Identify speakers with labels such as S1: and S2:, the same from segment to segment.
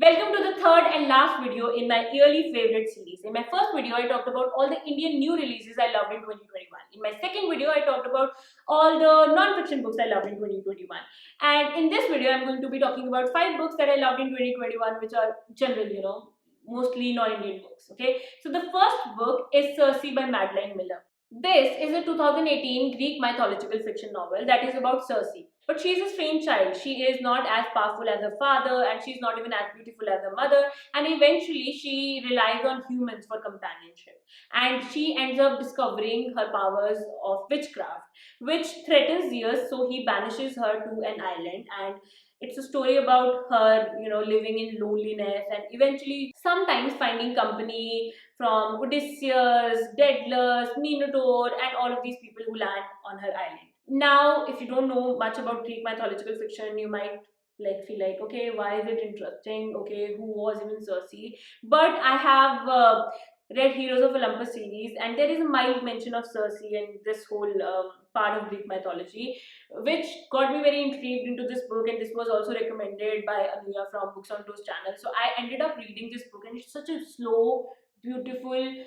S1: Welcome to the third and last video in my yearly favorite series. In my first video, I talked about all the Indian new releases I loved in 2021. In my second video, I talked about all the non-fiction books I loved in 2021. And in this video, I'm going to be talking about 5 books that I loved in 2021, which are general, mostly non-Indian books. Okay, so the first book is Cersei by Madeline Miller. This is a 2018 Greek mythological fiction novel that is about Cersei. But she is a strange child. She is not as powerful as her father, and she's not even as beautiful as her mother. And eventually, she relies on humans for companionship. And she ends up discovering her powers of witchcraft, which threatens Zeus, so he banishes her to an island. And it's a story about her, living in loneliness and eventually sometimes finding company from Odysseus, Daedalus, Minotaur, and all of these people who land on her island. Now, if you don't know much about Greek mythological fiction, you might feel like, okay, why is it interesting? Okay, who was even Cersei? But I have read Heroes of Olympus series, and there is a mild mention of Cersei and this whole part of Greek mythology, which got me very intrigued into this book. And this was also recommended by Anuya from Books on Toast channel. So I ended up reading this book, and it's such a slow, beautiful,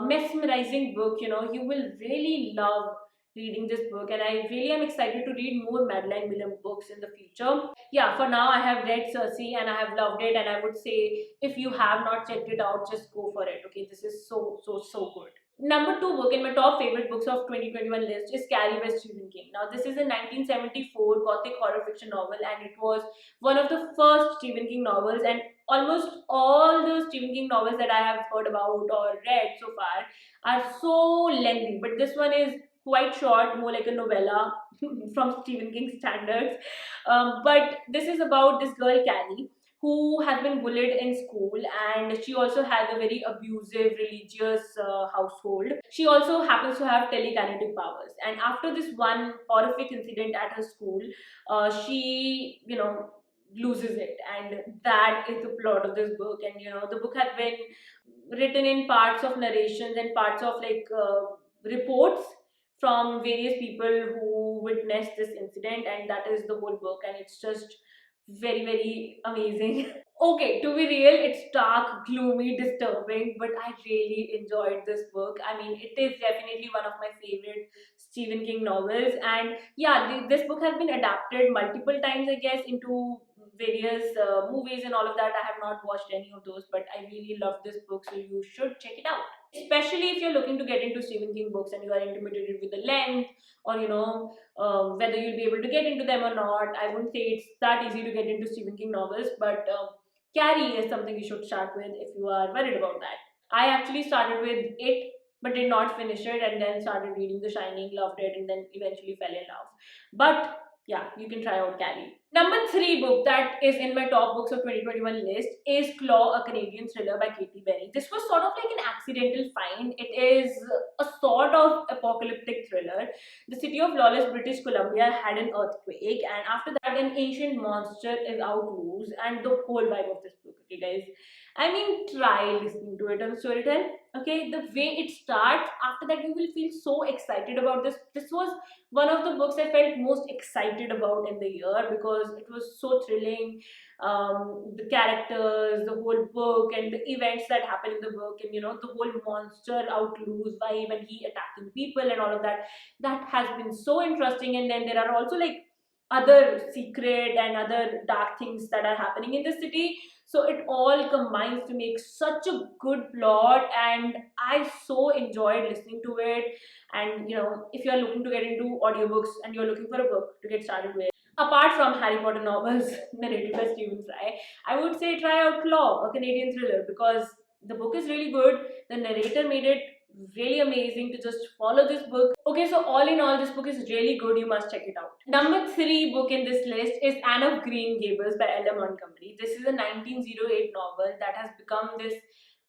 S1: mesmerizing book. You will really love reading this book, and I really am excited to read more Madeline Miller books in the future. Yeah, for now I have read Cersei and I have loved it, and I would say if you have not checked it out, just go for it. Okay, this is so good. Number 2 book in my top favorite books of 2021 list is Carrie by Stephen King. Now, this is a 1974 gothic horror fiction novel, and it was one of the first Stephen King novels. And almost all the Stephen King novels that I have heard about or read so far are so lengthy, but this one is quite short, more like a novella from Stephen King standards. But this is about this girl, Carrie, who has been bullied in school, and she also has a very abusive religious household. She also happens to have telekinetic powers, and after this one horrific incident at her school, she loses it, and that is the plot of this book. And the book has been written in parts of narrations and parts of reports from various people who witnessed this incident, and that is the whole book, and it's just very amazing. Okay, to be real, it's dark, gloomy, disturbing, but I really enjoyed this book. I mean, it is definitely one of my favorite Stephen King novels. And yeah, this book has been adapted multiple times, I guess, into various movies and all of that. I have not watched any of those, but I really love this book, so you should check it out. Especially if you're looking to get into Stephen King books and you are intimidated with the length, or whether you'll be able to get into them or not. I wouldn't say it's that easy to get into Stephen King novels, but Carrie is something you should start with if you are worried about that. I actually started with it but did not finish it, and then started reading The Shining, loved it, and then eventually fell in love. But yeah, you can try out Carrie. Number 3 book that is in my top books of 2021 list is Claw, a Canadian thriller by Katie Berry. This was sort of like an accidental find. It is a sort of apocalyptic thriller. The city of lawless British Columbia had an earthquake, and after that, an ancient monster is out loose, and the whole vibe of this book. Okay, guys, I mean, try listening to it on Storytel. Okay, the way it starts, after that, you will feel so excited about this. This was one of the books I felt most excited about in the year because it was so thrilling. The characters, the whole book, and the events that happen in the book, and the whole monster out loose vibe and he attacking people and all of that. That has been so interesting. And then there are also other secret and other dark things that are happening in the city, so it all combines to make such a good plot, and I so enjoyed listening to it. And if you are looking to get into audiobooks and you're looking for a book to get started with, apart from Harry Potter novels narrated by Stephen Fry, I would say try out Claw, a Canadian thriller, because the book is really good. The narrator made it really amazing to just follow this book. Okay, so all in all, this book is really good. You must check it out. Number 3 book in this list is Anne of Green Gables by Ella Montgomery. This is a 1908 novel that has become this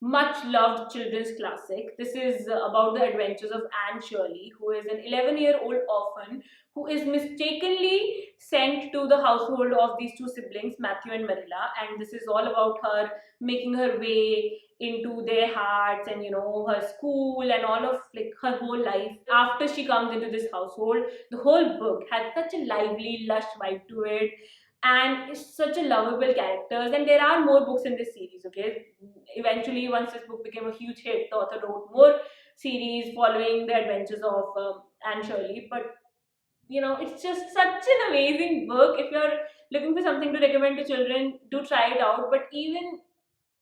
S1: much loved children's classic. This is about the adventures of Anne Shirley, who is an 11-year-old orphan who is mistakenly sent to the household of these 2 siblings, Matthew and Marilla. And this is all about her making her way into their hearts, and her school and all of her whole life after she comes into this household. The whole book has such a lively, lush vibe to it, and it's such a lovable characters. And there are more books in this series. Okay, eventually, once this book became a huge hit, the author wrote more series following the adventures of Anne Shirley. But it's just such an amazing book. If you're looking for something to recommend to children, do try it out. But even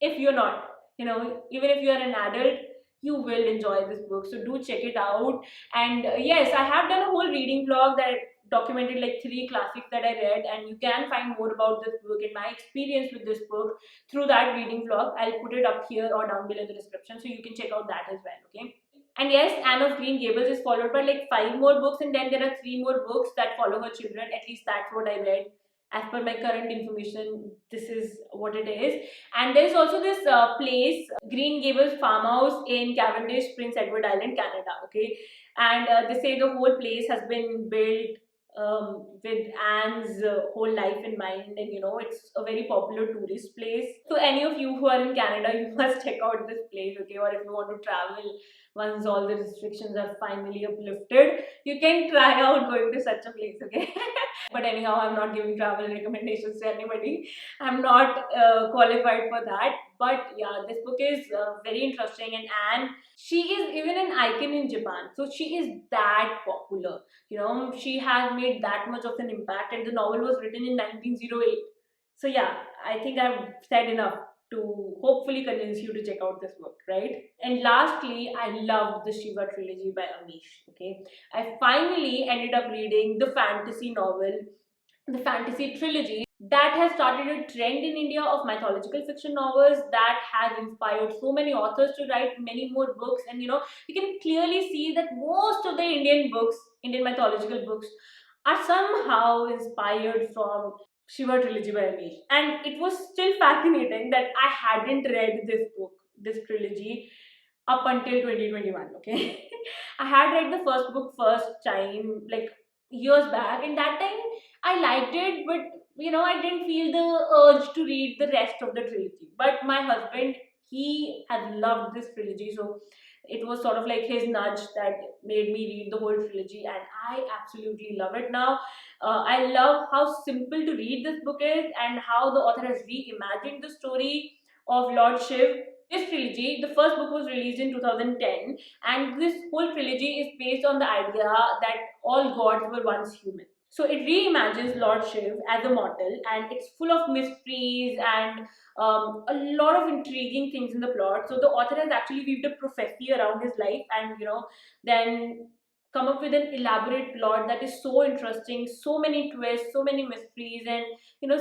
S1: if you're not, even if you're an adult, you will enjoy this book. So do check it out. And yes, I have done a whole reading vlog that documented like 3 classics that I read, and you can find more about this book and my experience with this book through that reading vlog. I'll put it up here or down below in the description, so you can check out that as well. Okay. And yes, Anne of Green Gables is followed by like 5 more books, and then there are 3 more books that follow her children. At least that's what I read. As per my current information, this is what it is. And there's also this place, Green Gables farmhouse in Cavendish, Prince Edward Island, Canada. Okay, and they say the whole place has been built with Anne's whole life in mind, and it's a very popular tourist place. So any of you who are in Canada, you must check out this place. Okay, or if you want to travel once all the restrictions are finally uplifted, you can try out going to such a place. Okay. But anyhow, I'm not giving travel recommendations to anybody. I'm not qualified for that. But yeah, this book is very interesting, and Anne, she is even an icon in Japan. So she is that popular. She has made that much of an impact, and the novel was written in 1908. So yeah, I think I've said enough to hopefully convince you to check out this book, right? And lastly, I loved the Shiva Trilogy by Amish. Okay, I finally ended up reading the fantasy novel, the fantasy trilogy that has started a trend in India of mythological fiction novels that has inspired so many authors to write many more books. And you can clearly see that most of the Indian books, Indian mythological books, are somehow inspired from Shiva Trilogy by Amish. And it was still fascinating that I hadn't read this book, this trilogy, up until 2021. Okay. I had read the first book first time like years back, and that time I liked it, but I didn't feel the urge to read the rest of the trilogy. But my husband, he had loved this trilogy, so it was sort of like his nudge that made me read the whole trilogy, and I absolutely love it now. I love how simple to read this book is, and how the author has reimagined the story of Lord Shiv. This trilogy, the first book was released in 2010, and this whole trilogy is based on the idea that all gods were once human. So it reimagines Lord Shiv as a mortal, and it's full of mysteries and a lot of intriguing things in the plot. So the author has actually weaved a prophecy around his life, and then come up with an elaborate plot that is so interesting, so many twists, so many mysteries, and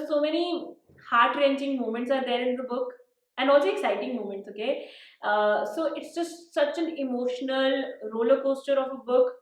S1: so many heart wrenching moments are there in the book, and also exciting moments. Okay, so it's just such an emotional roller coaster of a book,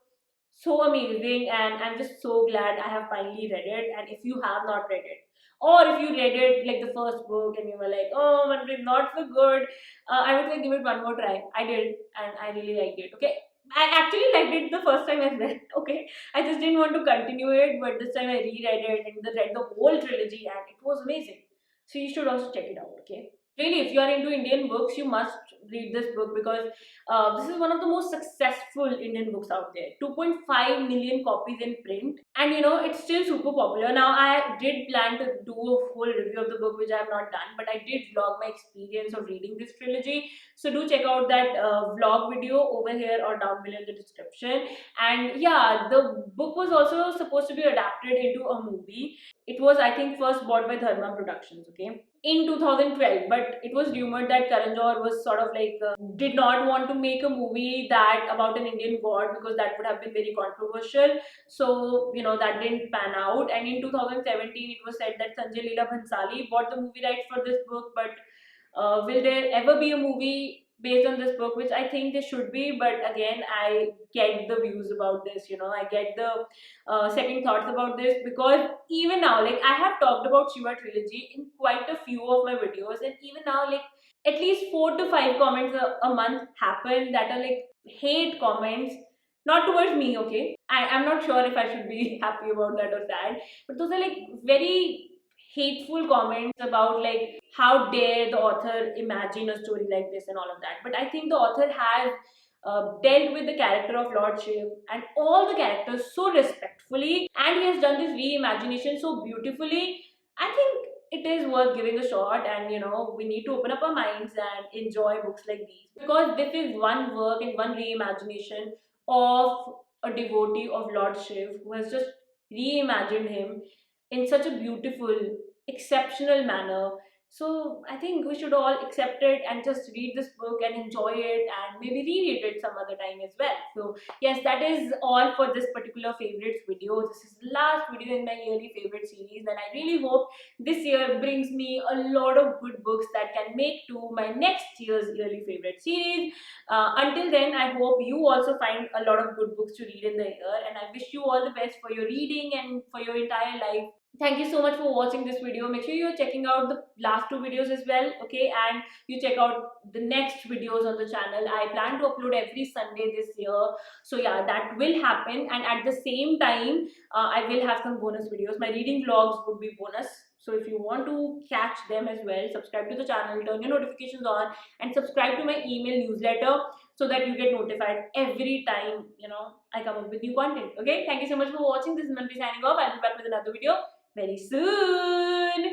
S1: so amazing, and I'm just so glad I have finally read it. And if you have not read it, or if you read it like the first book and you were like, oh, but it's not so good, I would say give it one more try. I did, and I really liked it. Okay, I actually liked it the first time as well. Okay, I just didn't want to continue it, but this time I reread it and read the whole trilogy, and it was amazing. So you should also check it out. Okay, really, if you are into Indian books, you must read this book, because this is one of the most successful Indian books out there. 2.5 million copies in print, and it's still super popular. Now, I did plan to do a full review of the book, which I have not done, but I did vlog my experience of reading this trilogy. So do check out that vlog video over here or down below in the description. And yeah, the book was also supposed to be adapted into a movie. It was, I think, first bought by Dharma Productions. Okay, in 2012, but it was rumored that Karan Johar was sort of like did not want to make a movie that about an Indian god, because that would have been very controversial. So that didn't pan out, and in 2017 it was said that Sanjay Leela Bhansali bought the movie rights for this book. But will there ever be a movie based on this book? Which I think there should be, but again, I get the views about this. I get the second thoughts about this, because even now, like, I have talked about Shiva Trilogy in quite a few of my videos, and even now, like, at least 4 to 5 comments a month happen that are like hate comments, not towards me. Okay, I'm not sure if I should be happy about that or sad, but those are like very hateful comments about like how dare the author imagine a story like this and all of that. But I think the author has dealt with the character of Lord Shiv and all the characters so respectfully, and he has done this reimagination so beautifully. I think it is worth giving a shot, and we need to open up our minds and enjoy books like these, because this is one work and one reimagination of a devotee of Lord Shiv who has just reimagined him in such a beautiful, exceptional manner. So I think we should all accept it and just read this book and enjoy it, and maybe reread it some other time as well. So yes, that is all for this particular favorites video. This is the last video in my yearly favorite series, and I really hope this year brings me a lot of good books that can make to my next year's yearly favorite series. Until then, I hope you also find a lot of good books to read in the year, and I wish you all the best for your reading and for your entire life. Thank you so much for watching this video. Make sure you're checking out the last two videos as well, okay? And you check out the next videos on the channel. I plan to upload every Sunday this year. So yeah, that will happen. And at the same time, I will have some bonus videos. My reading vlogs would be bonus. So if you want to catch them as well, subscribe to the channel, turn your notifications on, and subscribe to my email newsletter so that you get notified every time, I come up with new content. Okay? Thank you so much for watching. This is Manpreet signing off. I'll be back with another video very soon.